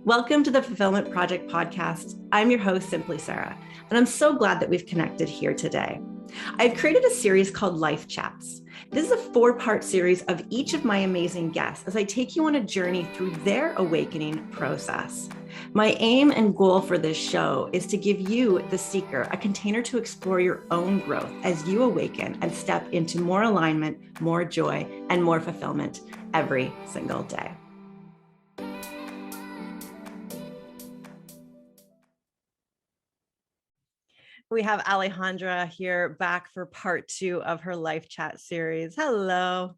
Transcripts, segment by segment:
Welcome to the Fulfillment Project podcast. I'm your host, Simpli Sara, and I'm so glad that we've connected here today. I've created a series called Life Chats. This is a 4-part series of each of my amazing guests as I take you on a journey through their awakening process. My aim and goal for this show is to give you, the seeker, a container to explore your own growth as you awaken and step into more alignment, more joy, and more fulfillment every single day. We have Alejandra here back for part 2 of her Life Chat series. Hello.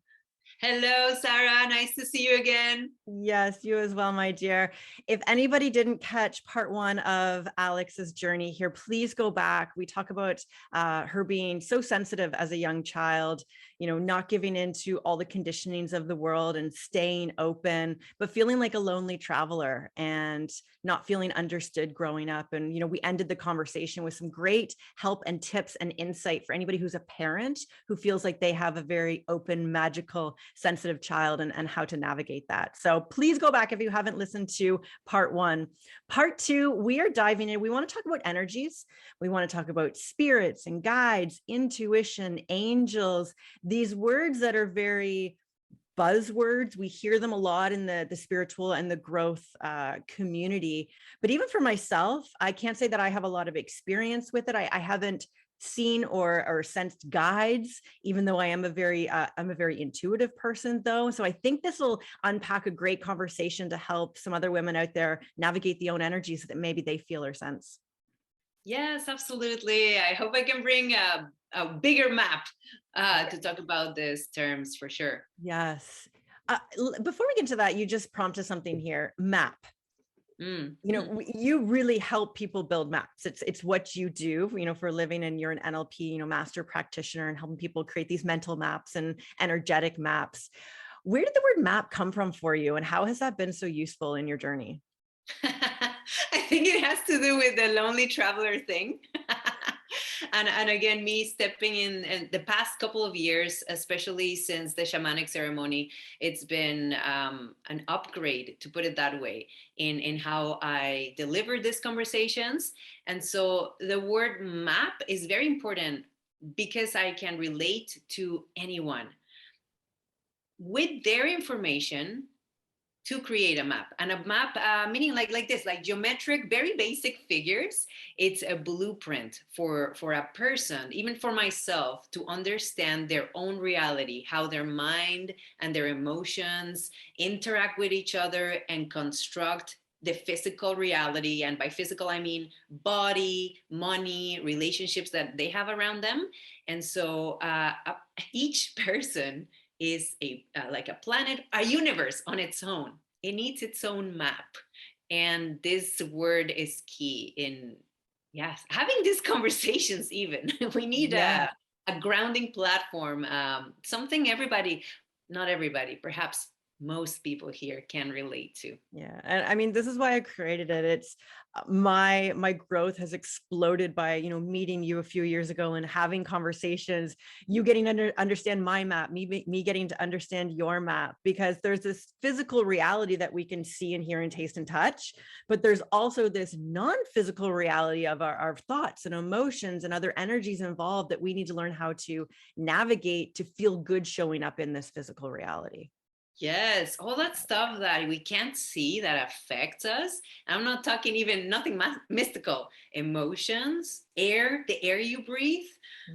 Hello, Sara. Nice to see you again. Yes, you as well, my dear. If anybody didn't catch part 1 of Alex's journey here, please go back. We talk about her being so sensitive as a young child, not giving into all the conditionings of the world and staying open, but feeling like a lonely traveler and not feeling understood growing up. And, we ended the conversation with some great help and tips and insight for anybody who's a parent who feels like they have a very open, magical, sensitive child and how to navigate that. So please go back if you haven't listened to part 1. Part 2, we are diving in. We want to talk about energies. We want to talk about spirits and guides, intuition, angels, these words that are very buzzwords. We hear them a lot in the spiritual and the growth community. But even for myself, I can't say that I have a lot of experience with it. I haven't seen or sensed guides, even though I'm a very intuitive person though. So I think this will unpack a great conversation to help some other women out there navigate the own energies that maybe they feel or sense. Yes, absolutely. I hope I can bring a bigger map to talk about these terms for sure. Yes. Before we get into that, you just prompted something here, map. You really help people build maps. It's what you do, for a living, and you're an NLP, master practitioner, and helping people create these mental maps and energetic maps. Where did the word map come from for you, and how has that been so useful in your journey? I think it has to do with the lonely traveler thing. And again, me stepping in the past couple of years, especially since the shamanic ceremony, it's been an upgrade, to put it that way, in how I deliver these conversations. And so the word map is very important because I can relate to anyone with their information to create a map. And a map, meaning like this, like geometric, very basic figures. It's a blueprint for a person, even for myself, to understand their own reality, how their mind and their emotions interact with each other and construct the physical reality. And by physical, I mean body, money, relationships that they have around them. And so each person is like a planet, a universe on its own. It needs its own map. And this word is key in, having these conversations even. We need a grounding platform, something not everybody, perhaps most people here can relate to. Yeah. And I mean, this is why I created it. It's my growth has exploded by, meeting you a few years ago and having conversations, you getting to understand my map, me getting to understand your map, because there's this physical reality that we can see and hear and taste and touch, but there's also this non-physical reality of our thoughts and emotions and other energies involved that we need to learn how to navigate to feel good showing up in this physical reality. Yes, all that stuff that we can't see that affects us. I'm not talking even nothing mystical. Emotions, air, the air you breathe,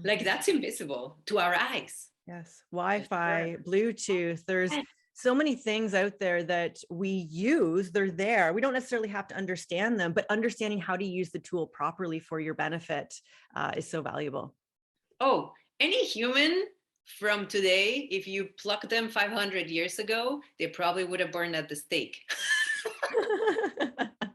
like that's invisible to our eyes. Yes, Wi-Fi, Bluetooth, there's so many things out there that we use, they're there. We don't necessarily have to understand them, but understanding how to use the tool properly for your benefit is so valuable. Oh, any human from today, if you pluck them 500 years ago, they probably would have burned at the stake.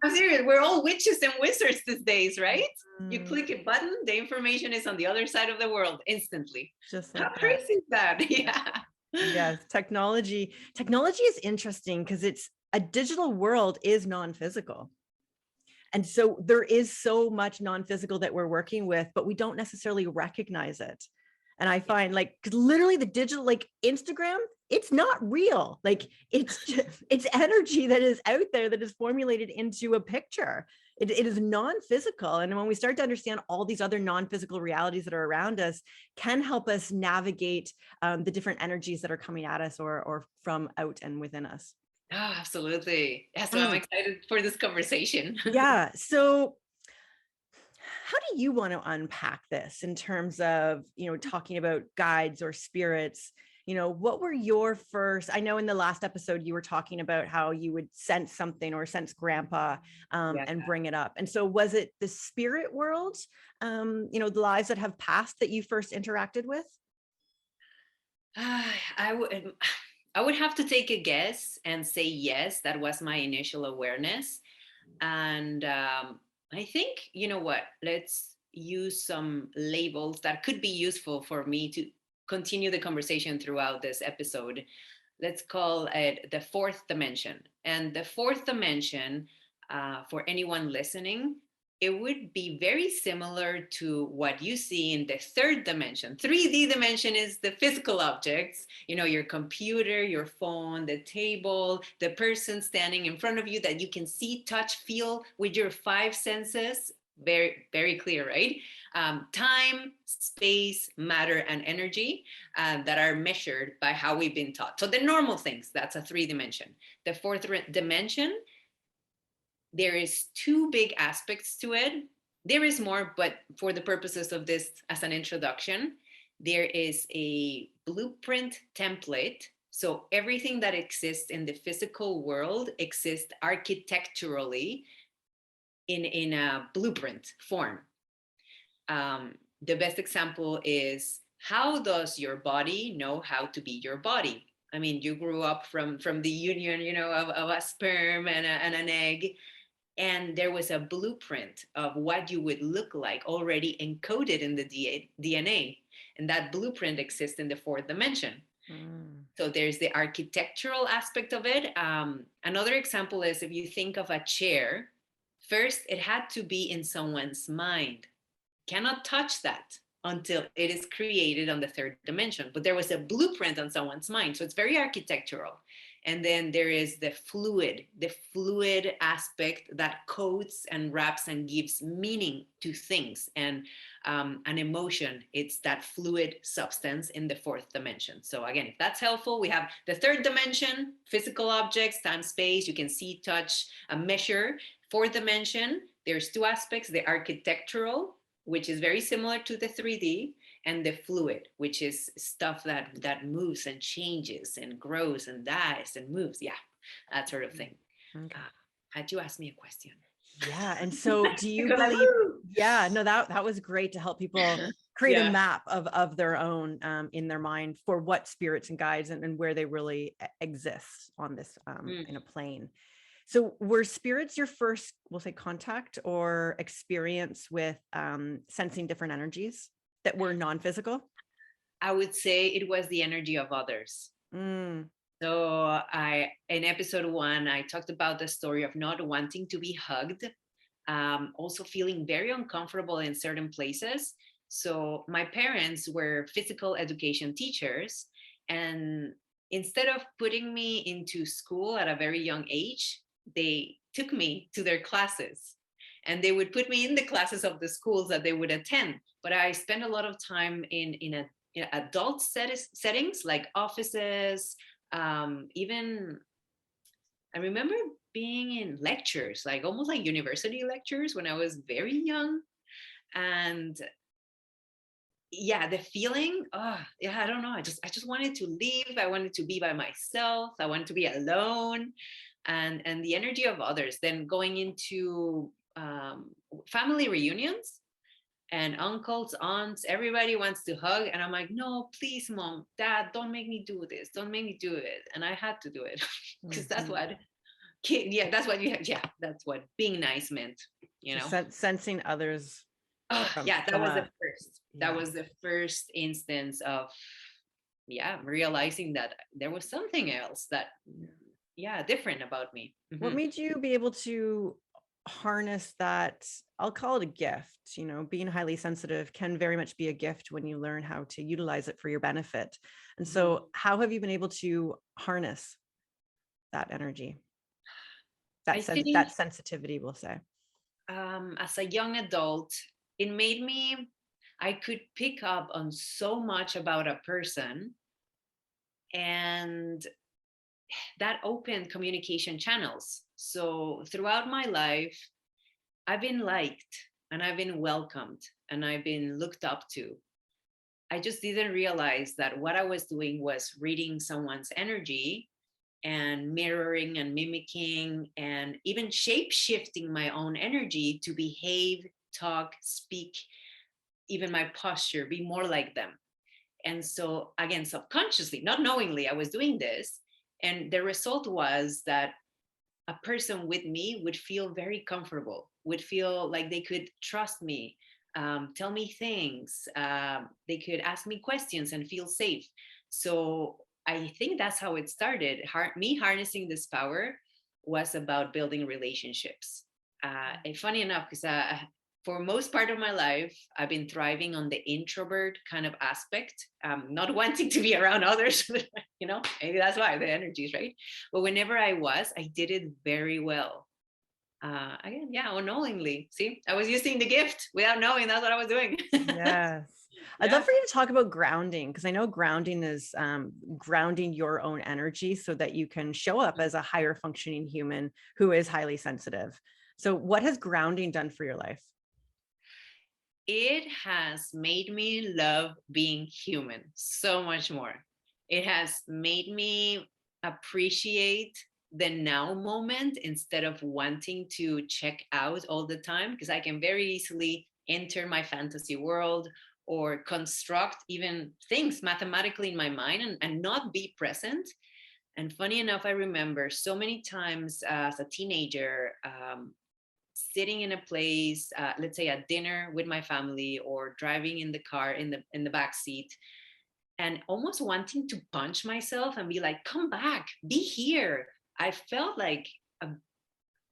I'm serious. We're all witches and wizards these days, right? You click a button, the information is on the other side of the world instantly. Just like how crazy is that? Yeah. Yes, technology is interesting because it's a digital world is non-physical. And so there is so much non-physical that we're working with, but we don't necessarily recognize it. And I find, like, 'cause literally the digital, like Instagram, it's not real. Like it's just, it's energy that is out there that is formulated into a picture. It is non-physical. And when we start to understand all these other non-physical realities that are around us, can help us navigate the different energies that are coming at us or from out and within us. Oh, absolutely. Yeah, so I'm excited for this conversation. Yeah. So how do you want to unpack this in terms of, talking about guides or spirits? What were your first, I know in the last episode, you were talking about how you would sense something or sense grandpa Yeah. and bring it up. And so was it the spirit world, the lives that have passed that you first interacted with? I would have to take a guess and say yes, that was my initial awareness. And I think, you know what, let's use some labels that could be useful for me to continue the conversation throughout this episode. Let's call it the fourth dimension. And the fourth dimension, for anyone listening, it would be very similar to what you see in the third dimension. 3D dimension is the physical objects, your computer, your phone, the table, the person standing in front of you that you can see, touch, feel with your five senses. Very, very clear, right? Time, space, matter, and energy that are measured by how we've been taught. So the normal things, that's a 3 dimension. The fourth dimension, there is two big aspects to it. There is more, but for the purposes of this as an introduction, there is a blueprint template. So everything that exists in the physical world exists architecturally in a blueprint form. The best example is, how does your body know how to be your body? I mean, you grew up from the union, of a sperm and an egg. And there was a blueprint of what you would look like already encoded in the DNA. And that blueprint exists in the fourth dimension. So there's the architectural aspect of it. Another example is, if you think of a chair, first it had to be in someone's mind. Cannot touch that until it is created on the third dimension. But there was a blueprint on someone's mind. So it's very architectural. And then there is the fluid aspect that codes and wraps and gives meaning to things, and an emotion. It's that fluid substance in the fourth dimension. So again, if that's helpful, we have the third dimension, physical objects, time, space, you can see, touch, measure. Fourth dimension, there's two aspects: the architectural, which is very similar to the 3D, and the fluid, which is stuff that moves and changes and grows and dies and moves. Yeah, that sort of thing. Okay. Had you asked me a question? Yeah. And so do you believe, yeah, no, that was great to help people create a map of their own in their mind for what spirits and guides and where they really exist on this in a plane. So were spirits your first, we'll say, contact or experience with sensing different energies that were non-physical? I would say it was the energy of others. So in episode 1, I talked about the story of not wanting to be hugged, also feeling very uncomfortable in certain places. So my parents were physical education teachers, and instead of putting me into school at a very young age, they took me to their classes, and they would put me in the classes of the schools that they would attend. But I spent a lot of time in adult settings like offices. Even I remember being in lectures, like almost like university lectures when I was very young. And yeah, the feeling, I don't know. I just wanted to leave. I wanted to be by myself. I wanted to be alone. And the energy of others. Then going into family reunions, and uncles, aunts, everybody wants to hug. And I'm like, no, please, mom, dad, don't make me do this. Don't make me do it. And I had to do it because that's what, that's what you have. Yeah, that's what being nice meant, Sensing others. That was the first. That was the first instance of, realizing that there was something else that, different about me. What made you be able to harness that, I'll call it a gift. Being highly sensitive can very much be a gift when you learn how to utilize it for your benefit. And so how have you been able to harness that energy, I think that sensitivity, we'll say? as a young adult, it made me, I could pick up on so much about a person, and that opened communication channels. So throughout my life, I've been liked and I've been welcomed and I've been looked up to. I just didn't realize that what I was doing was reading someone's energy and mirroring and mimicking and even shape shifting my own energy to behave, talk, speak, even my posture, be more like them. And so, again, subconsciously, not knowingly, I was doing this. And the result was that a person with me would feel very comfortable, would feel like they could trust me, tell me things, they could ask me questions and feel safe. So I think that's how it started. Me harnessing this power was about building relationships. And funny enough, because for most part of my life, I've been thriving on the introvert kind of aspect, not wanting to be around others. Maybe that's why the energies, right? But whenever I did it very well. Again, yeah, unknowingly. See, I was using the gift without knowing that's what I was doing. Yes. I'd love for you to talk about grounding, because I know grounding is grounding your own energy so that you can show up as a higher functioning human who is highly sensitive. So what has grounding done for your life? It has made me love being human so much more. It has made me appreciate the now moment instead of wanting to check out all the time, because I can very easily enter my fantasy world or construct even things mathematically in my mind and not be present. And funny enough, I remember so many times as a teenager, sitting in a place, let's say at dinner with my family or driving in the car in the back seat, and almost wanting to punch myself and be like, come back, be here. I felt like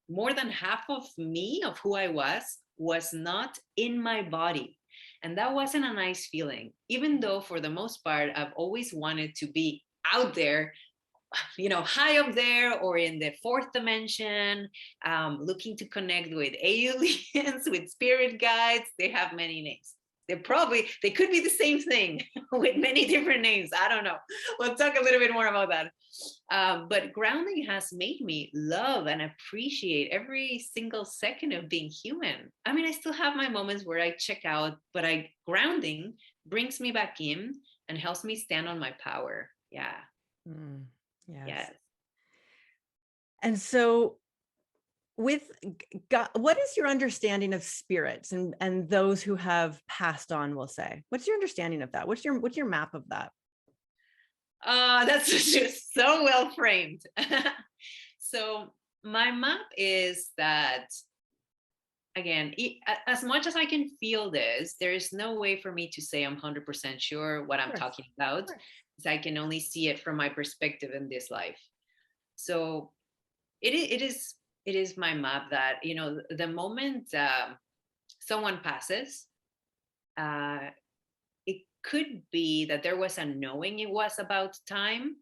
more than half of me, of who I was not in my body. And that wasn't a nice feeling, even though for the most part, I've always wanted to be out there, high up there or in the fourth dimension, looking to connect with aliens, with spirit guides. They have many names. They could be the same thing with many different names. I don't know. We'll talk a little bit more about that. But grounding has made me love and appreciate every single second of being human. I mean, I still have my moments where I check out, but grounding brings me back in and helps me stand on my power. Yeah. Yes. Yes. And so with God, what is your understanding of spirits and those who have passed on, we'll say? What's your understanding of that? What's your map of that? That's just so well framed. So my map is that, again, as much as I can feel this, there is no way for me to say I'm 100% sure what I'm talking about, because I can only see it from my perspective in this life. So it is my map that, the moment someone passes, it could be that there was a knowing it was about time,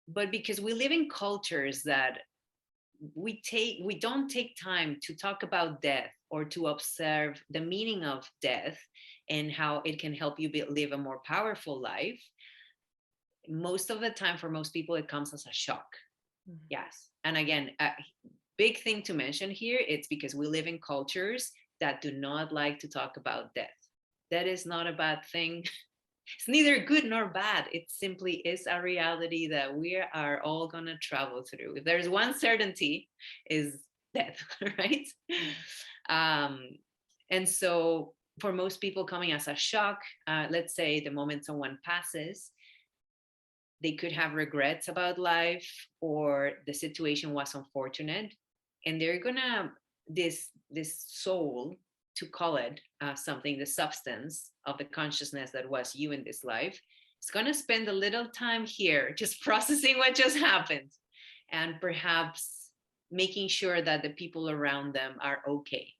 but because we live in cultures that we don't take time to talk about death or to observe the meaning of death and how it can help you live a more powerful life. Most of the time, for most people, it comes as a shock. Yes. And again, a big thing to mention here, it's because we live in cultures that do not like to talk about death. That is not a bad thing. It's neither good nor bad. It simply is a reality that we are all going to travel through. If there's one certainty, is death, right? And so for most people, coming as a shock, let's say the moment someone passes, they could have regrets about life, or the situation was unfortunate, and they're gonna this soul, to call it something, the substance of the consciousness that was you in this life, is gonna spend a little time here just processing what just happened, and perhaps making sure that the people around them are okay.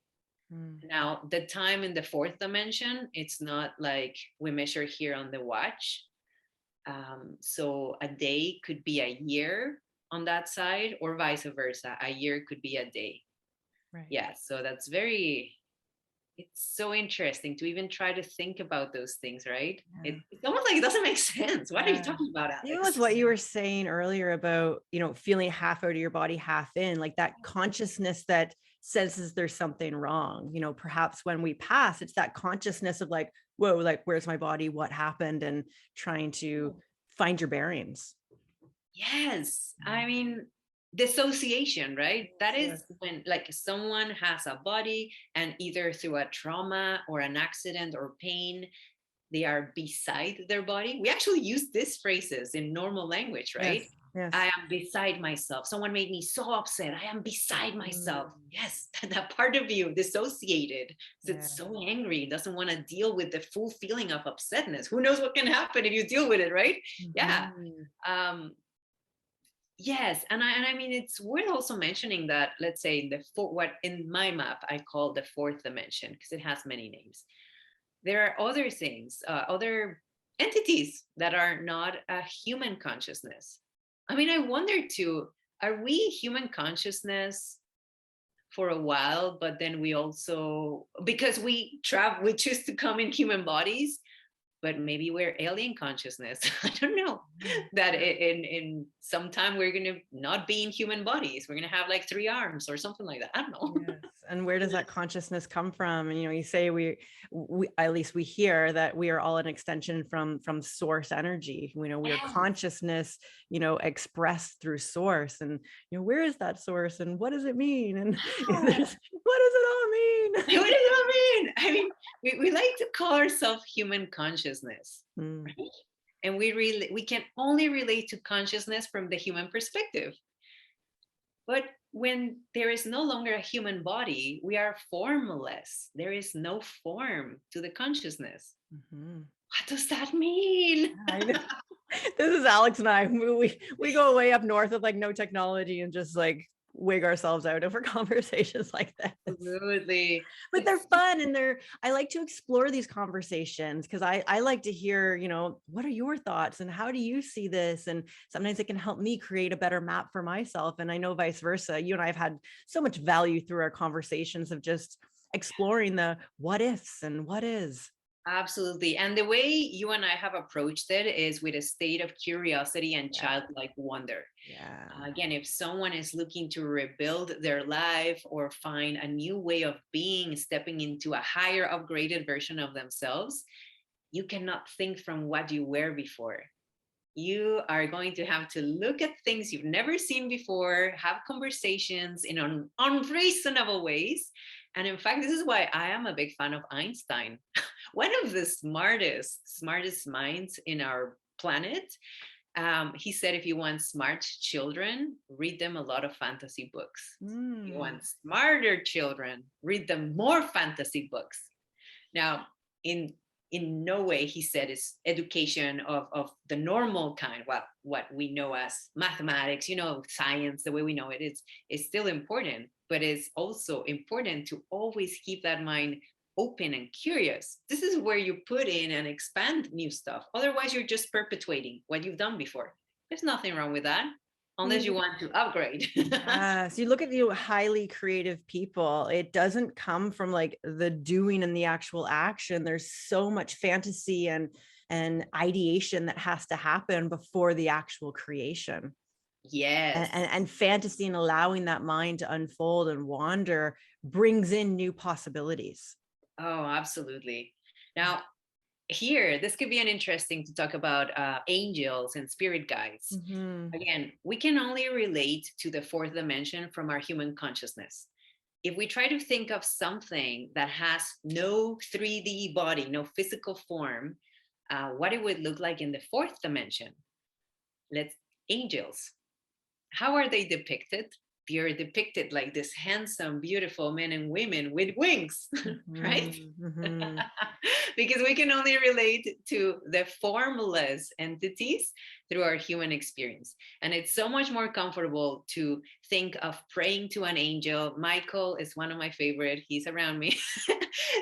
Now, the time in the fourth dimension, it's not like we measure here on the watch. So a day could be a year on that side, or vice versa. A year could be a day. Right. Yeah. So that's it's so interesting to even try to think about those things, right? Yeah. It's almost like it doesn't make sense. What are you talking about, Even Alex? with what you were saying earlier about, feeling half out of your body, half in, like that consciousness that senses there's something wrong. Perhaps when we pass, it's that consciousness of like, whoa, like, where's my body? What happened? And trying to find your bearings. Yes. I mean, dissociation, right? That is Yes. when like someone has a body and either through a trauma or an accident or pain, they are beside their body. We actually use these phrases in normal language, right? Yes. Yes. I am beside myself. Someone made me so upset. I am beside myself. Yes, that part of you dissociated. So it's so angry, doesn't want to deal with the full feeling of upsetness. Who knows what can happen if you deal with it, right? Yeah. Yes, and I mean it's worth also mentioning that, let's say what in my map I call the fourth dimension because it has many names. There are other things, other entities that are not a human consciousness. I mean, I wonder too, are we human consciousness for a while, but then we also, because we choose to come in human bodies, but maybe we're alien consciousness. I don't know. That in some time we're going to not be in human bodies. We're going to have like 3 arms or something like that. I don't know. Yes. And where does that consciousness come from? And you say we at least we hear that we are all an extension from source energy. We are consciousness, expressed through source. And where is that source and what does it mean? And what does it all mean? What does it all mean? I mean, we like to call ourselves human consciousness, right? And we can only relate to consciousness from the human perspective. But when there is no longer a human body, we are formless. There is no form to the consciousness. What does that mean? This is Alex and I. We go way up north with like no technology and just like wig ourselves out over conversations like this. Absolutely. But they're fun and I like to explore these conversations because I like to hear, what are your thoughts and how do you see this? And sometimes it can help me create a better map for myself. And I know vice versa. You and I have had so much value through our conversations of just exploring the what ifs and what is. Absolutely. And the way you and I have approached it is with a state of curiosity and childlike wonder. Again, if someone is looking to rebuild their life or find a new way of being, stepping into a higher, upgraded version of themselves, you cannot think from what you were before. You are going to have to look at things you've never seen before, have conversations in unreasonable ways. And in fact, this is why I am a big fan of Einstein. One of the smartest minds in our planet. He said, if you want smart children, read them a lot of fantasy books. If you want smarter children, read them more fantasy books. Now, in no way, he said, is education of the normal kind, what we know as mathematics, science, the way we know it, it's still important, but it's also important to always keep that mind open and curious. This is where you put in and expand new stuff. Otherwise, you're just perpetuating what you've done before. There's nothing wrong with that, unless you want to upgrade. So you look at highly creative people, it doesn't come from like the doing and the actual action. There's so much fantasy and ideation that has to happen before the actual creation. Yes. And fantasy and allowing that mind to unfold and wander brings in new possibilities. Oh, absolutely. Now, here, this could be an interesting to talk about angels and spirit guides. Again, we can only relate to the fourth dimension from our human consciousness. If we try to think of something that has no 3D body, no physical form, what it would look like in the fourth dimension. Angels. How are they depicted? you're depicted like this handsome, beautiful men and women with wings, right? Mm-hmm. Because we can only relate to the formless entities through our human experience. And it's so much more comfortable to think of praying to an angel. Michael is one of my favorite. He's around me.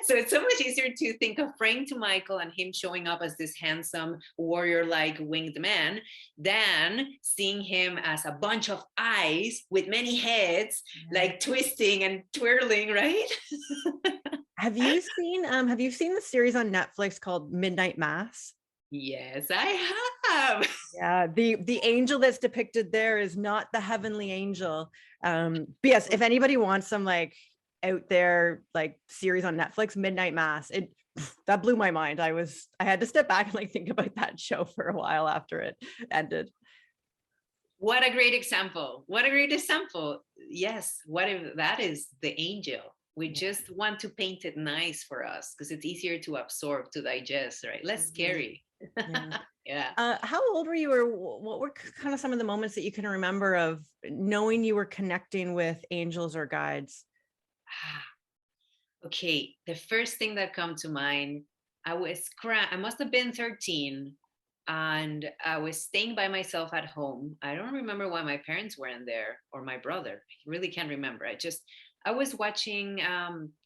So it's so much easier to think of praying to Michael and him showing up as this handsome warrior-like winged man than seeing him as a bunch of eyes with many heads, like twisting and twirling, right? Have you seen the series on Netflix called Midnight Mass? Yes, I have. Yeah, the angel that's depicted there is not the heavenly angel. But yes, if anybody wants some like out there like series on Netflix, Midnight Mass, that blew my mind. I had to step back and like think about that show for a while after it ended. What a great example. What a great example. Yes, what if that is the angel? We just want to paint it nice for us because it's easier to absorb, to digest, right? Less scary. Yeah. Yeah. How old were you, or what were kind of some of the moments that you can remember of knowing you were connecting with angels or guides? Okay, the first thing that come to mind, I must have been 13, and I was staying by myself at home. I don't remember why my parents weren't there, or my brother. I really can't remember. I was watching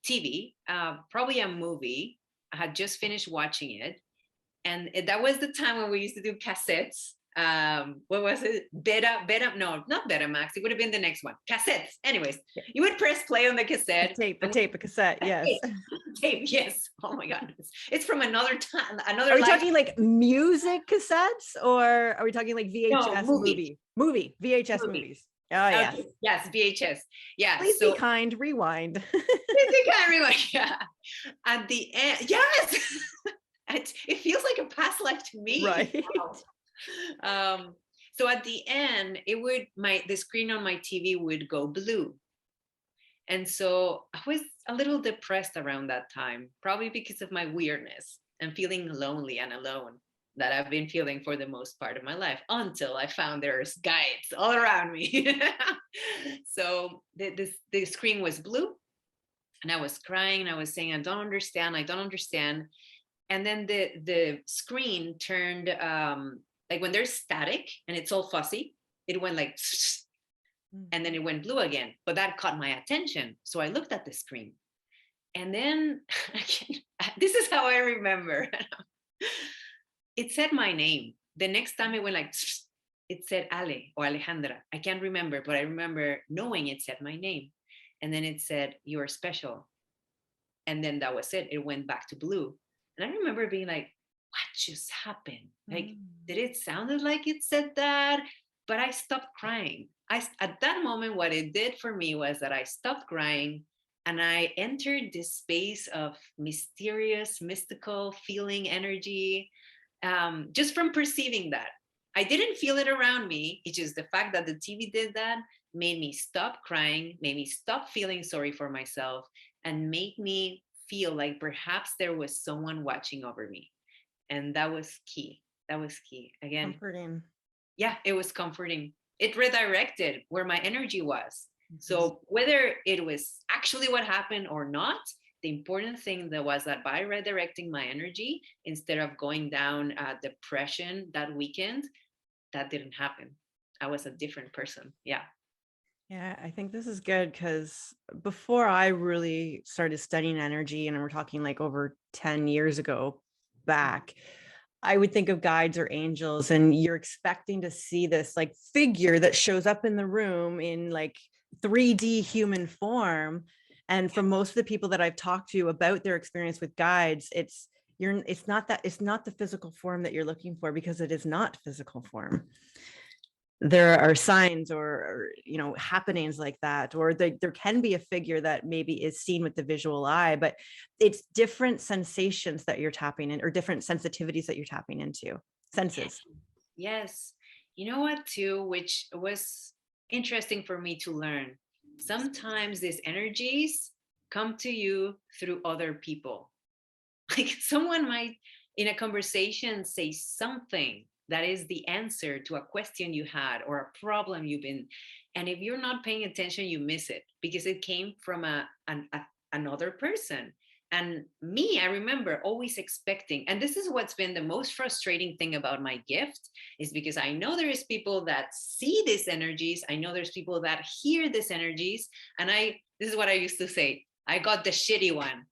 TV, probably a movie. I had just finished watching it, and that was the time when we used to do cassettes. What was it? No, not Betamax. It would have been the next one. Cassettes. Anyways, you would press play on the cassette. A cassette. Yes. Tape. Yes. Oh my God. It's from another time. Are we talking like music cassettes, or are we talking like VHS movie VHS movies? Oh yes. Okay. Yes, VHS. Yeah. Please be kind. Rewind. Please be kind. Rewind. Yeah. At the end, yes. It feels like a past life to me. Right. Wow. So at the end, the screen on my TV would go blue. And so I was a little depressed around that time, probably because of my weirdness and feeling lonely and alone that I've been feeling for the most part of my life, until I found there's guides all around me. So the screen was blue and I was crying and I was saying, I don't understand. And then the screen turned, like when there's static and it's all fuzzy, it went like, and then it went blue again. But that caught my attention. So I looked at the screen. And then, this is how I remember. It said my name. The next time it went like, it said Ale or Alejandra. I can't remember, but I remember knowing it said my name. And then it said, you're special. And then that was it. It went back to blue. And I remember being like, what just happened? Like, did it sounded like it said that? But I stopped crying. At that moment, what it did for me was that I stopped crying and I entered this space of mysterious, mystical feeling energy, just from perceiving that. I didn't feel it around me. It's just the fact that the TV did that made me stop crying, made me stop feeling sorry for myself, and made me feel like perhaps there was someone watching over me. And that was key. Again, comforting. Yeah, it was comforting. It redirected where my energy was. So whether it was actually what happened or not, the important thing was that by redirecting my energy, instead of going down depression that weekend, that didn't happen. I was a different person. Yeah. Yeah, I think this is good because before I really started studying energy, and we're talking like over 10 years ago back, I would think of guides or angels, and you're expecting to see this like figure that shows up in the room in like 3D human form. And for most of the people that I've talked to about their experience with guides, it's not the physical form that you're looking for, because it is not physical form. There are signs or happenings like that, or there can be a figure that maybe is seen with the visual eye, but it's different sensations that you're tapping in, or different sensitivities that you're tapping into, senses. Yes. You know what too, which was interesting for me to learn. Sometimes these energies come to you through other people. Like someone might in a conversation say something that is the answer to a question you had or a problem you've been. And if you're not paying attention, you miss it because it came from another person. And me, I remember always expecting, and this is what's been the most frustrating thing about my gift, is because I know there is people that see these energies. I know there's people that hear these energies. And this is what I used to say, I got the shitty one.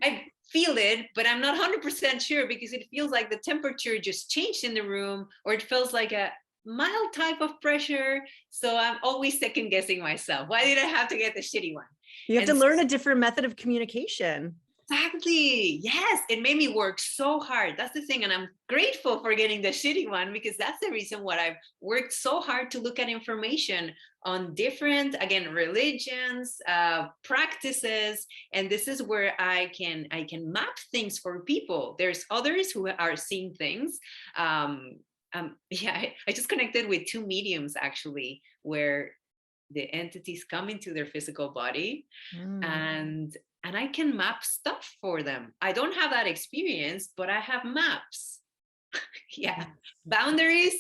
I feel it, but I'm not 100% sure because it feels like the temperature just changed in the room, or it feels like a mild type of pressure. So I'm always second guessing myself. Why did I have to get the shitty one? You have to learn a different method of communication. Exactly. Yes. It made me work so hard. That's the thing. And I'm grateful for getting the shitty one, because that's the reason why I've worked so hard to look at information on different, again, religions, practices. And this is where I can map things for people. There's others who are seeing things. I just connected with 2 mediums actually, where the entities come into their physical body, and I can map stuff for them. I don't have that experience, but I have maps. Yeah. Boundaries,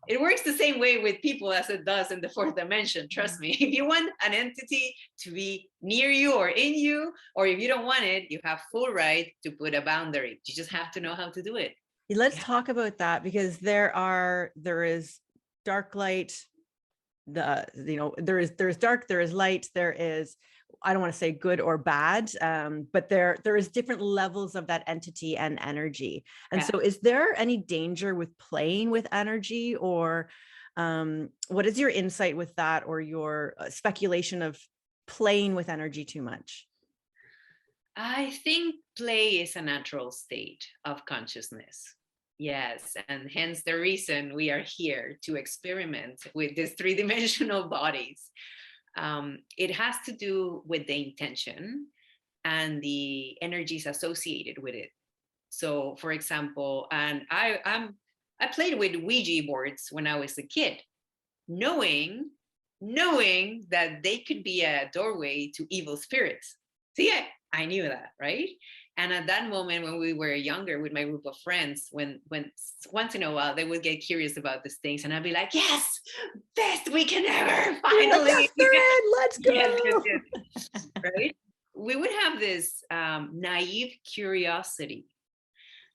it works the same way with people as it does in the 4th dimension. Trust me. If you want an entity to be near you or in you, or if you don't want it, you have full right to put a boundary. You just have to know how to do it. Let's talk about that, because there is dark light, there's dark, there is light, there is, I don't want to say good or bad, but there is different levels of that entity and energy. And so is there any danger with playing with energy, or what is your insight with that, or your speculation of playing with energy too much? I think play is a natural state of consciousness. Yes, and hence the reason we are here to experiment with these 3-dimensional bodies. It has to do with the intention and the energies associated with it. So, for example, and I played with Ouija boards when I was a kid, knowing that they could be a doorway to evil spirits. So yeah, I knew that, right? And at that moment, when we were younger with my group of friends, when once in a while they would get curious about these things, and I'd be like, yes, best weekend ever, finally. Like, yes, let's go. Yes. Right? We would have this naive curiosity.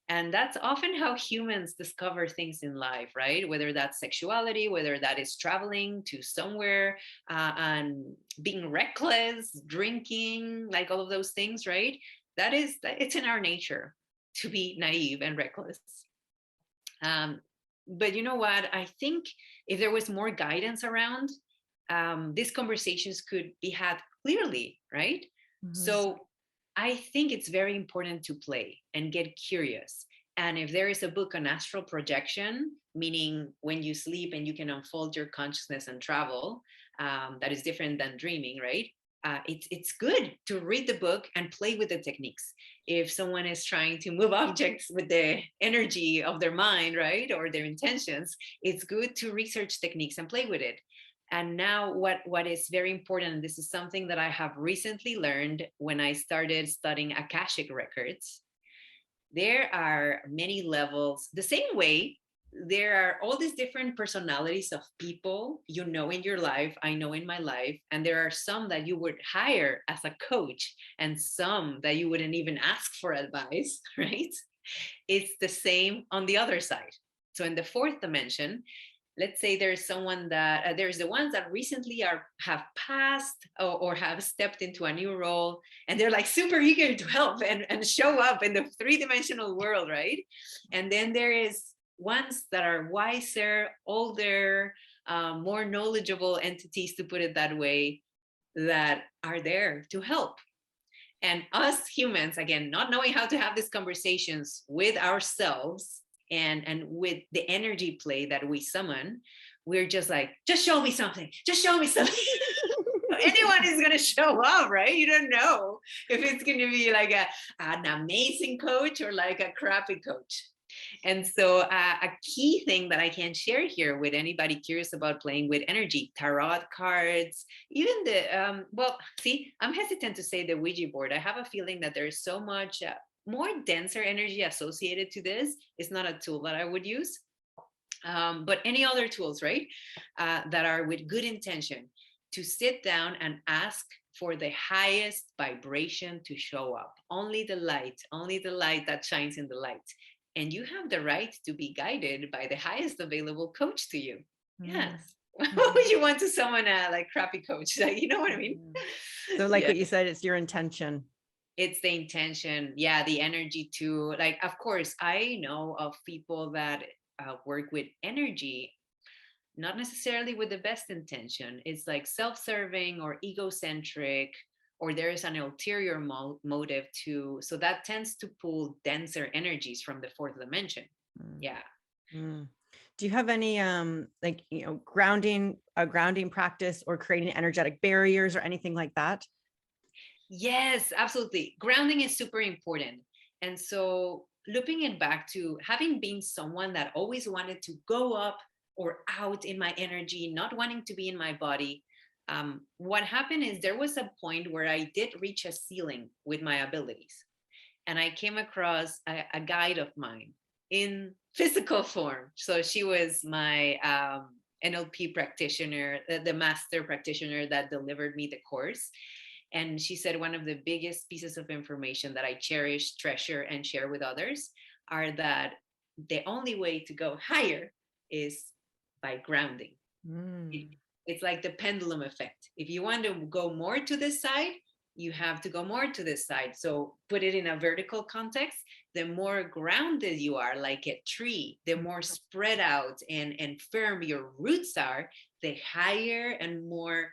And that's often how humans discover things in life, right? Whether that's sexuality, whether that is traveling to somewhere and being reckless, drinking, like all of those things, right? It's in our nature to be naive and reckless. But you know what? I think if there was more guidance around, these conversations could be had clearly, right? Mm-hmm. So I think it's very important to play and get curious. And if there is a book on astral projection, meaning when you sleep and you can unfold your consciousness and travel, that is different than dreaming, right? It's good to read the book and play with the techniques. If someone is trying to move objects with the energy of their mind, right, or their intentions, it's good to research techniques and play with it. And now what is very important, and this is something that I have recently learned when I started studying Akashic records, there are many levels. The same way, there are all these different personalities of people you know in your life, I know in my life, and there are some that you would hire as a coach and some that you wouldn't even ask for advice, right? It's the same on the other side. So in the 4th dimension, let's say there's someone that there's the ones that recently have passed or have stepped into a new role, and they're like super eager to help and show up in the 3-dimensional world, right? And then there is ones that are wiser, older, more knowledgeable entities, to put it that way, that are there to help. And us humans, again, not knowing how to have these conversations with ourselves, and with the energy play that we summon, we're just like, just show me something, just show me something. Anyone is going to show up, right? You don't know if it's going to be like an amazing coach or like a crappy coach. And so a key thing that I can share here with anybody curious about playing with energy, tarot cards, even I'm hesitant to say the Ouija board. I have a feeling that there's so much more denser energy associated to this. It's not a tool that I would use. But any other tools, right? That are with good intention, to sit down and ask for the highest vibration to show up. Only the light that shines in the light. And you have the right to be guided by the highest available coach to you. Yes. What would you want to someone like crappy coach? Like, you know what I mean? So like what you said, it's your intention. It's the intention. Yeah, the energy too. Like, of course, I know of people that work with energy, not necessarily with the best intention. It's like self-serving or egocentric, or there is an ulterior motive too. So that tends to pull denser energies from the fourth dimension. Yeah. Do you have any like, you know, grounding practice or creating energetic barriers or anything like that? Yes, absolutely. Grounding is super important. And so looping it back to having been someone that always wanted to go up or out in my energy, not wanting to be in my body, what happened is there was a point where I did reach a ceiling with my abilities. And I came across a guide of mine in physical form. So she was my NLP practitioner, the master practitioner that delivered me the course. And she said one of the biggest pieces of information that I cherish, treasure, and share with others are that the only way to go higher is by grounding. It's like the pendulum effect. If you want to go more to this side, you have to go more to this side. So put it in a vertical context, the more grounded you are, like a tree, the more spread out and firm your roots are, the higher and more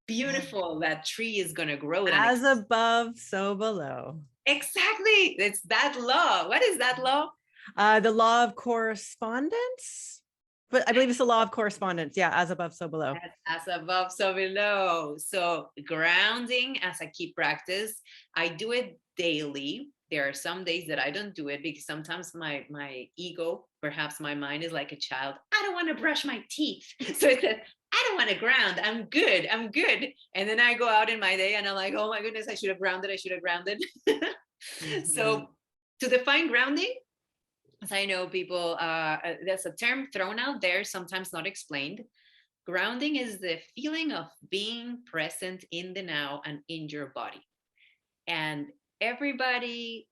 beautiful that tree is going to grow. As above, so below. Exactly. It's that law. What is that law? The law of correspondence. But I believe it's the law of correspondence. Yeah, as above, so below. As above, so below. So grounding as a key practice. I do it daily. There are some days that I don't do it because sometimes my ego, perhaps my mind, is like a child. I don't want to brush my teeth. So it says, I don't want to ground. I'm good. And then I go out in my day and I'm like, oh my goodness, I should have grounded. So to define grounding, as I know people, there's a term thrown out there, sometimes not explained. Grounding is the feeling of being present in the now and in your body. And everybody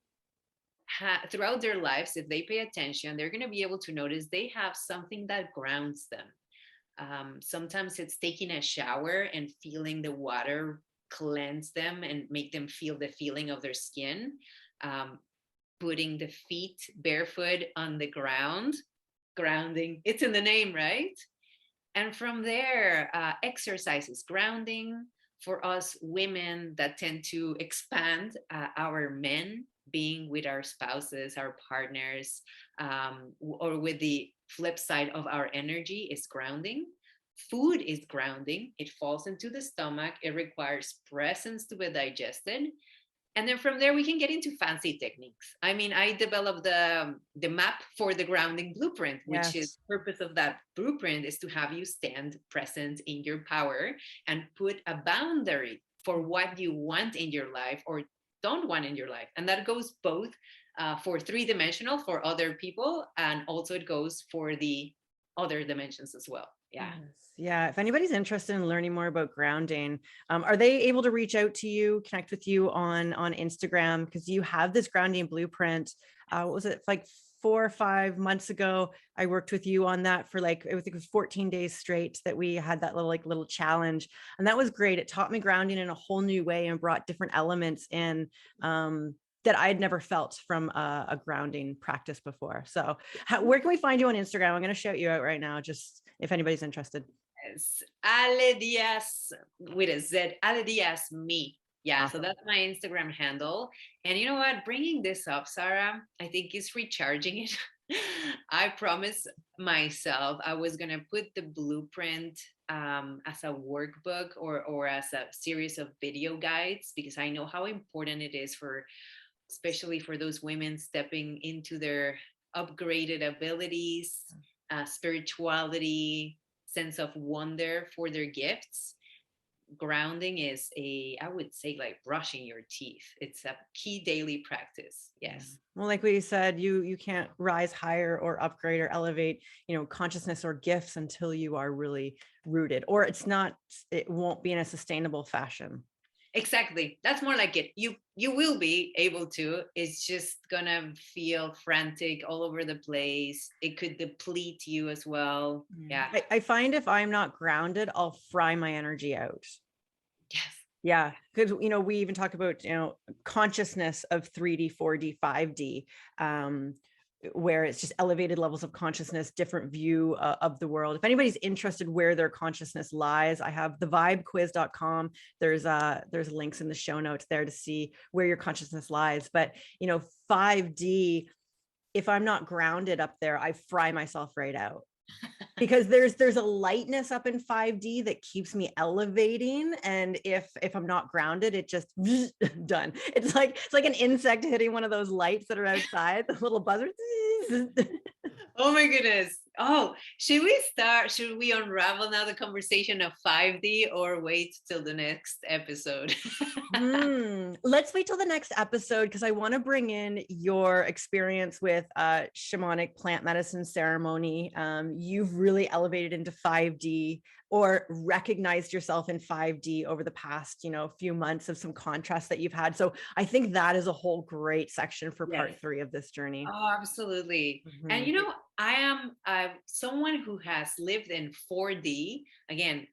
throughout their lives, if they pay attention, they're going to be able to notice they have something that grounds them. Sometimes it's taking a shower and feeling the water cleanse them and make them feel the feeling of their skin. Putting the feet barefoot on the ground, grounding. It's in the name, right? And from there, exercises, grounding for us women that tend to expand our men, being with our spouses, our partners, or with the flip side of our energy is grounding. Food is grounding. It falls into the stomach. It requires presence to be digested. And then from there, we can get into fancy techniques. I mean, I developed the map for the grounding blueprint, which is the purpose of that blueprint is to have you stand present in your power and put a boundary for what you want in your life or don't want in your life. And that goes both for three-dimensional for other people, and also it goes for the other dimensions as well. Yeah. Yes. Yeah. If anybody's interested in learning more about grounding, are they able to reach out to you, connect with you on Instagram? Because you have this grounding blueprint. What was it, like 4 or 5 months ago? I worked with you on that for like, I think it was 14 days straight that we had that little challenge. And that was great. It taught me grounding in a whole new way and brought different elements in that I had never felt from a grounding practice before. So where can we find you on Instagram? I'm going to shout you out right now, just if anybody's interested. Yes. Ale Diaz with a Z, Ale Diaz me. Yeah, awesome. So that's my Instagram handle. And you know what? Bringing this up, Sara, I think is recharging it. I promised myself I was going to put the blueprint as a workbook or as a series of video guides, because I know how important it is especially for those women stepping into their upgraded abilities, spirituality, sense of wonder for their gifts. grounding is I would say, like brushing your teeth. It's a key daily practice. Yes. Well, like we said, you can't rise higher or upgrade or elevate, consciousness or gifts until you are really rooted, or it won't be in a sustainable fashion. Exactly. That's more like it. You will be able to. It's just gonna feel frantic all over the place. It could deplete you as well. Yeah. I find if I'm not grounded, I'll fry my energy out. Yes. Yeah, because we even talk about consciousness of 3D, 4D, 5D, where it's just elevated levels of consciousness, different view of the world. If anybody's interested where their consciousness lies, I have thevibequiz.com. There's links in the show notes there to see where your consciousness lies. But 5D, if I'm not grounded up there, I fry myself right out. Because there's a lightness up in 5D that keeps me elevating, and if I'm not grounded, it just done. It's like an insect hitting one of those lights that are outside, the little buzzer. Oh my goodness. Oh, should we unravel now the conversation of 5D, or wait till the next episode? Let's wait till the next episode, because I want to bring in your experience with shamanic plant medicine ceremony. You've really elevated into 5D, or recognized yourself in 5D over the past, few months of some contrast that you've had. So I think that is a whole great section for part 3 of this journey. Oh, absolutely. And I am someone who has lived in 4D. Again,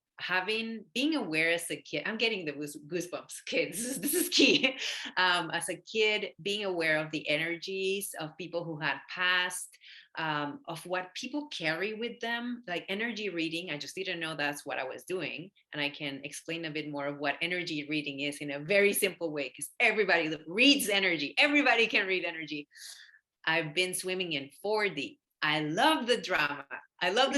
being aware as a kid, I'm getting the goosebumps, kids. This is key. As a kid, being aware of the energies of people who had passed, of what people carry with them, like energy reading. I just didn't know that's what I was doing. And I can explain a bit more of what energy reading is in a very simple way, because everybody reads energy. Everybody can read energy. I've been swimming in 4D. I love the drama. I love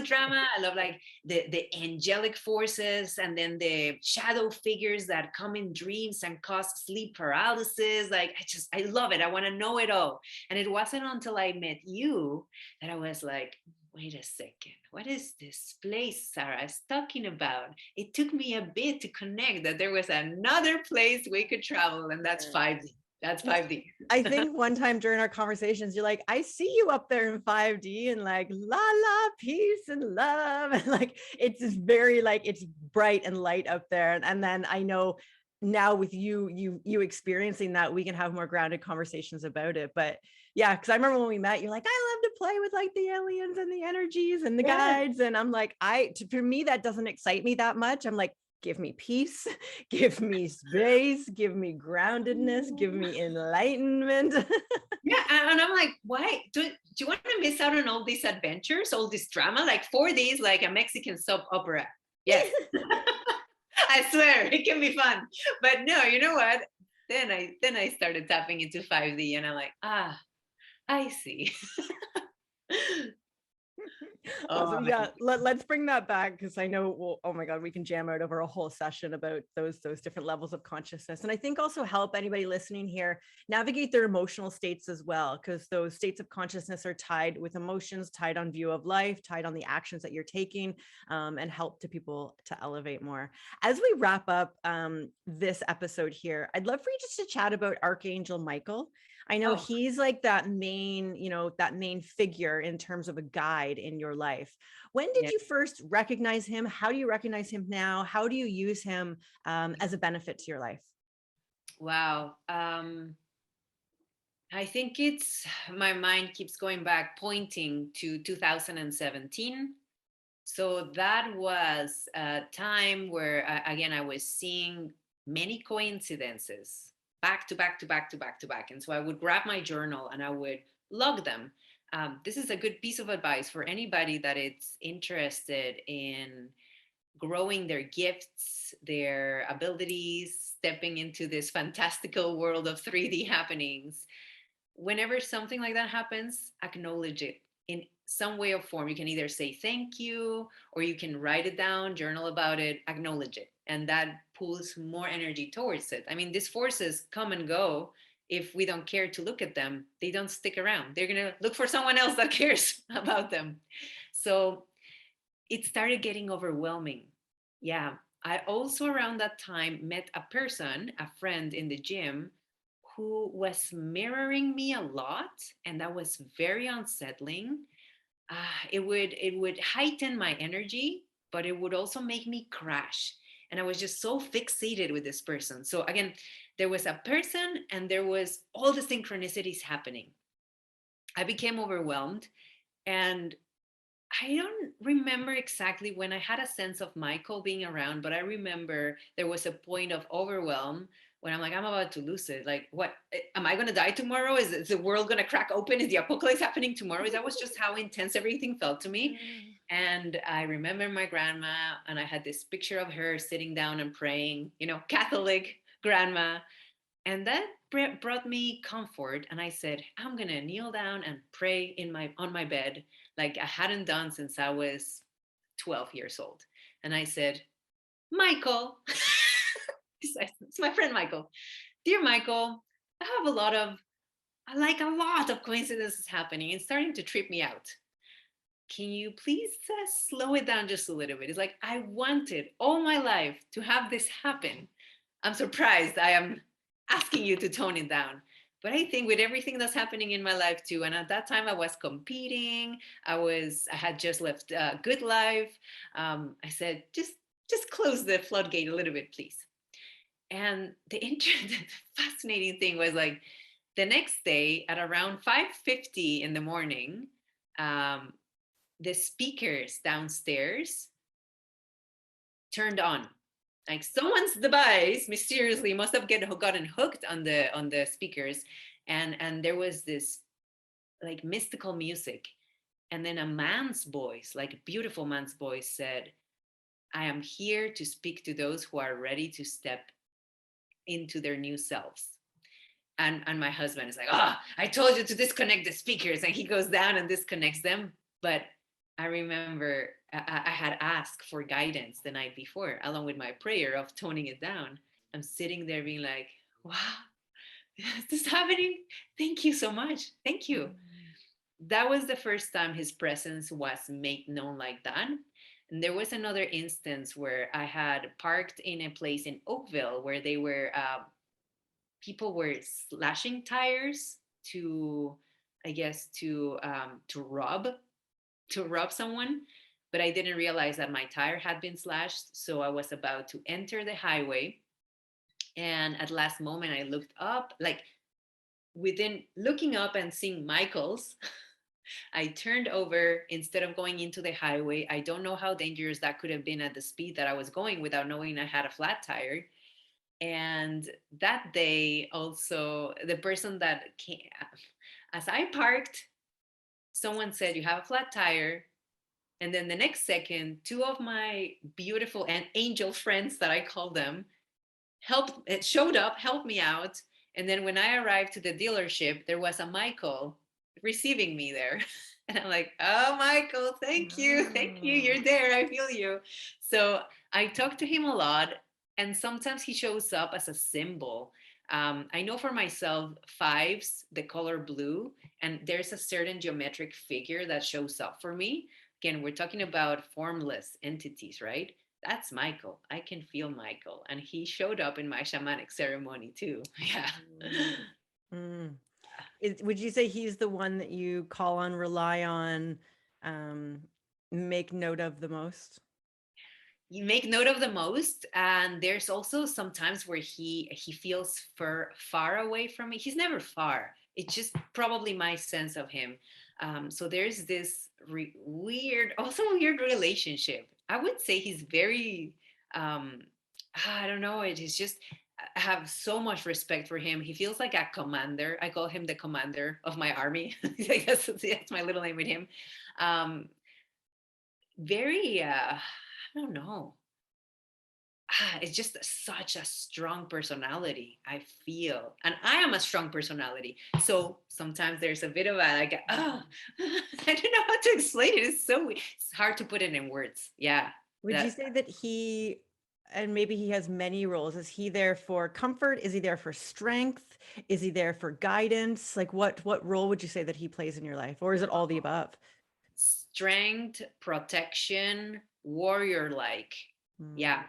like the angelic forces, and then the shadow figures that come in dreams and cause sleep paralysis. Like, I love it. I want to know it all. And it wasn't until I met you that I was like, wait a second, what is this place Sara is talking about? It took me a bit to connect that there was another place we could travel, and that's 5D. That's 5D. I think one time during our conversations, you're like, I see you up there in 5D, and like, la la, peace and love. And like, it's just very like, it's bright and light up there. And then I know now with you experiencing that, we can have more grounded conversations about it. But yeah, because I remember when we met, you're like, I love to play with like the aliens and the energies and the guides. And I'm like, for me, that doesn't excite me that much. I'm like, give me peace, give me space, give me groundedness, give me enlightenment. Yeah, and I'm like, why do you want to miss out on all these adventures, all this drama? Like 4D is like a Mexican soap opera. Yes. I swear it can be fun. But no, you know what? Then I started tapping into 5D, and I'm like, I see. Awesome. Yeah, let's bring that back, because I know, oh my God, we can jam out over a whole session about those different levels of consciousness. And I think also help anybody listening here navigate their emotional states as well, because those states of consciousness are tied with emotions, tied on view of life, tied on the actions that you're taking, and help to people to elevate more. As we wrap up this episode here, I'd love for you just to chat about Archangel Michael. I know he's like that main figure in terms of a guide in your life. When did you first recognize him? How do you recognize him now? How do you use him as a benefit to your life? Wow. I think my mind keeps going back, pointing to 2017. So that was a time where, again, I was seeing many coincidences back to back to back to back to back. And so I would grab my journal and I would log them. This is a good piece of advice for anybody that is interested in growing their gifts, their abilities, stepping into this fantastical world of 3D happenings. Whenever something like that happens, acknowledge it in some way or form. You can either say thank you, or you can write it down, journal about it, acknowledge it. And that pulls more energy towards it. I mean, these forces come and go. If we don't care to look at them, they don't stick around. They're going to look for someone else that cares about them. So it started getting overwhelming. Yeah. I also around that time met a person, a friend in the gym, who was mirroring me a lot, and that was very unsettling. It would heighten my energy, but it would also make me crash. And I was just so fixated with this person. So again, there was a person, and there was all the synchronicities happening. I became overwhelmed, and I don't remember exactly when I had a sense of Michael being around, but I remember there was a point of overwhelm when I'm like, I'm about to lose it. Like, what? Am I going to die tomorrow? Is the world going to crack open? Is the apocalypse happening tomorrow? That was just how intense everything felt to me. And I remember my grandma, and I had this picture of her sitting down and praying, Catholic grandma. And that brought me comfort, and I said, I'm going to kneel down and pray on my bed like I hadn't done since I was 12 years old. And I said, Michael, it's my friend Michael. Dear Michael, I have a lot of coincidences happening and starting to trip me out. Can you please slow it down just a little bit? It's like I wanted all my life to have this happen. I'm surprised I am asking you to tone it down. But I think with everything that's happening in my life too, and at that time I was competing, I had just left Good Life. I said, just close the floodgate a little bit, please. And the fascinating thing was like the next day at around 5:50 in the morning, um, the speakers downstairs turned on. Like someone's device mysteriously must have gotten hooked on the speakers, and there was this like mystical music, and then a man's voice, like a beautiful man's voice, said, I am here to speak to those who are ready to step into their new selves. And my husband is like, I told you to disconnect the speakers, and he goes down and disconnects them. But I remember I had asked for guidance the night before, along with my prayer of toning it down. I'm sitting there being like, wow, this is happening. Thank you so much. Thank you. That was the first time his presence was made known like that. And there was another instance where I had parked in a place in Oakville where they were people were slashing tires to, I guess, to rob someone. But I didn't realize that my tire had been slashed, so I was about to enter the highway, and at last moment I looked up, like within looking up and seeing Michael's. I turned over instead of going into the highway. I don't know how dangerous that could have been at the speed that I was going without knowing I had a flat tire. And that day also, the person that came, as I parked, someone said, you have a flat tire. And then the next second, two of my beautiful and angel friends that I call them showed up, helped me out. And then when I arrived to the dealership, there was a Michael receiving me there. And I'm like, oh, Michael, thank you. Thank you. You're there. I feel you. So I talk to him a lot. And sometimes he shows up as a symbol. I know for myself, fives, the color blue, and there's a certain geometric figure that shows up for me. Again, we're talking about formless entities, right? That's Michael. I can feel Michael. And he showed up in my shamanic ceremony too. Yeah. Mm. Would you say he's the one that you call on, rely on, um, make note of the most? You make note of the most, and there's also sometimes where he feels far away from me. He's never far. It's just probably my sense of him. So there's this weird relationship. I would say he's very I don't know, it is just, I have so much respect for him. He feels like a commander. I call him the commander of my army. That's my little name with him. um Very I don't know. It's just such a strong personality, I feel. And I am a strong personality. So sometimes there's a bit of a like, I don't know how to explain it. It's hard to put it in words. Yeah. Would you say that and maybe he has many roles, is he there for comfort? Is he there for strength? Is he there for guidance? Like what role would you say that he plays in your life? Or is it all the above? Strength, protection, warrior like. Mm. Yeah.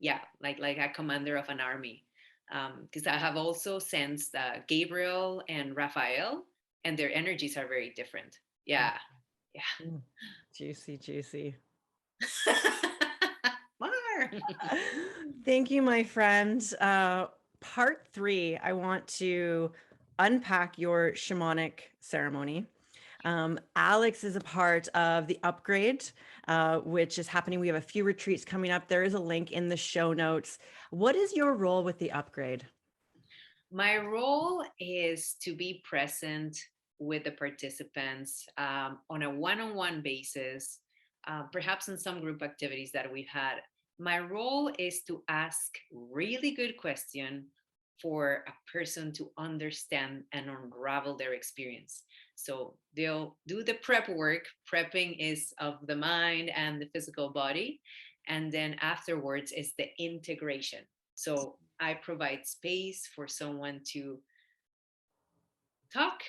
yeah, like a commander of an army. Because I have also sensed Gabriel and Raphael, and their energies are very different. Yeah, yeah. Mm. Juicy, juicy. More. Thank you, my friend. Part 3, I want to unpack your shamanic ceremony. Alex is a part of the upgrade, which is happening. We have a few retreats coming up. There is a link in the show notes. What is your role with the upgrade? My role is to be present with the participants on a one-on-one basis, perhaps in some group activities that we've had. My role is to ask really good questions for a person to understand and unravel their experience. So they'll do the prep work. Prepping is of the mind and the physical body. And then afterwards is the integration. So I provide space for someone to talk,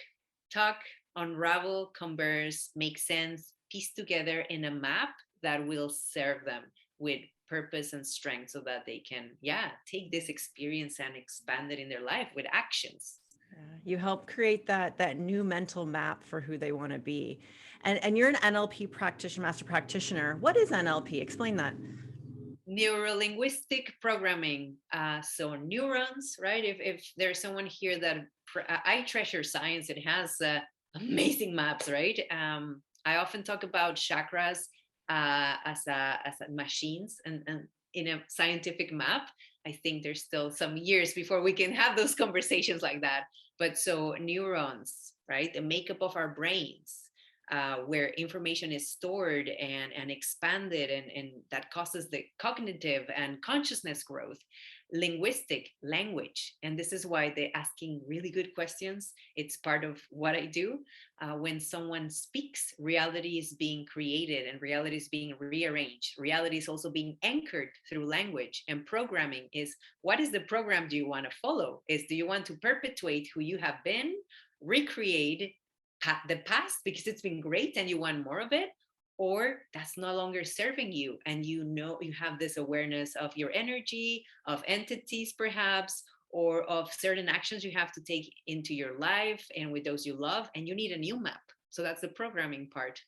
unravel, converse, make sense, piece together in a map that will serve them with purpose and strength so that they can, take this experience and expand it in their life with actions. You help create that new mental map for who they want to be. And you're an NLP practitioner, master practitioner. What is NLP? Explain that. Neurolinguistic programming. So neurons, right? If there's someone here that I treasure science, it has amazing maps, right? I often talk about chakras as machines and in a scientific map. I think there's still some years before we can have those conversations like that. But so neurons, right? The makeup of our brains, where information is stored and expanded, and that causes the cognitive and consciousness growth. Linguistic, language, and this is why they're asking really good questions. It's part of what I do. When someone speaks, reality is being created and reality is being rearranged. Reality is also being anchored through language, and programming is, what is the program do you want to follow? Do you want to perpetuate who you have been, recreate the past because it's been great and you want more of it, or that's no longer serving you, and you have this awareness of your energy, of entities perhaps, or of certain actions you have to take into your life and with those you love, and you need a new map. So that's the programming part.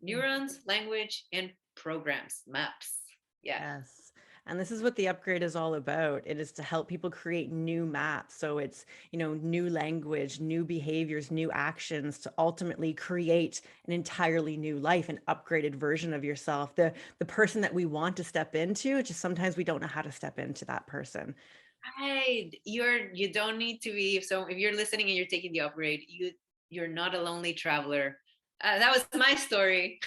Neurons, language, and programs, maps. Yes. And this is what the upgrade is all about. It is to help people create new maps. So it's, new language, new behaviors, new actions to ultimately create an entirely new life, an upgraded version of yourself, the person that we want to step into. Just sometimes we don't know how to step into that person. Right. You don't need to be, so if you're listening and you're taking the upgrade, you're not a lonely traveler. That was my story.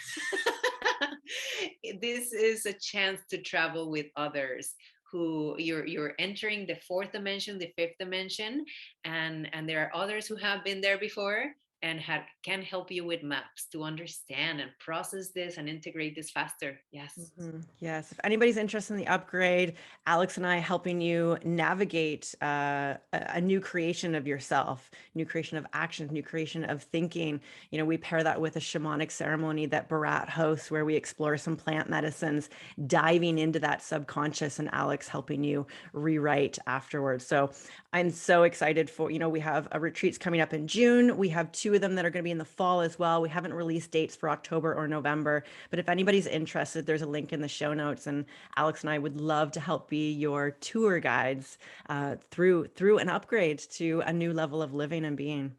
This is a chance to travel with others who you're entering the fourth dimension, the fifth dimension, and there are others who have been there before and can help you with maps to understand and process this and integrate this faster. Yes. Mm-hmm. Yes. If anybody's interested in the upgrade, Alex and I helping you navigate a new creation of yourself, new creation of actions, new creation of thinking. We pair that with a shamanic ceremony that Bharat hosts, where we explore some plant medicines, diving into that subconscious, and Alex helping you rewrite afterwards. So I'm so excited for, we have retreats coming up in June. We have 2 of them that are going to be in the fall as well. We haven't released dates for October or November, but if anybody's interested, there's a link in the show notes, and Alex and I would love to help be your tour guides through an upgrade to a new level of living and being.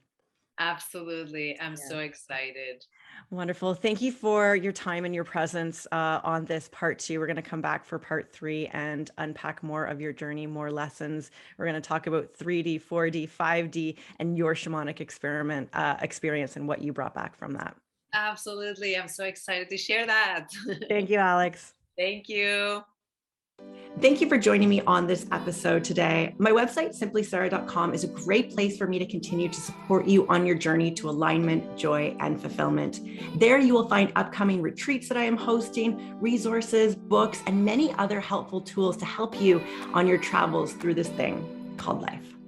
Absolutely. I'm so excited. Wonderful. Thank you for your time and your presence on this part 2. We're going to come back for part 3 and unpack more of your journey, more lessons. We're going to talk about 3D, 4D, 5D, and your shamanic experience and what you brought back from that. Absolutely. I'm so excited to share that. Thank you, Alex. Thank you. Thank you for joining me on this episode today. My website, simplysara.com, is a great place for me to continue to support you on your journey to alignment, joy, and fulfillment. There you will find upcoming retreats that I am hosting, resources, books, and many other helpful tools to help you on your travels through this thing called life.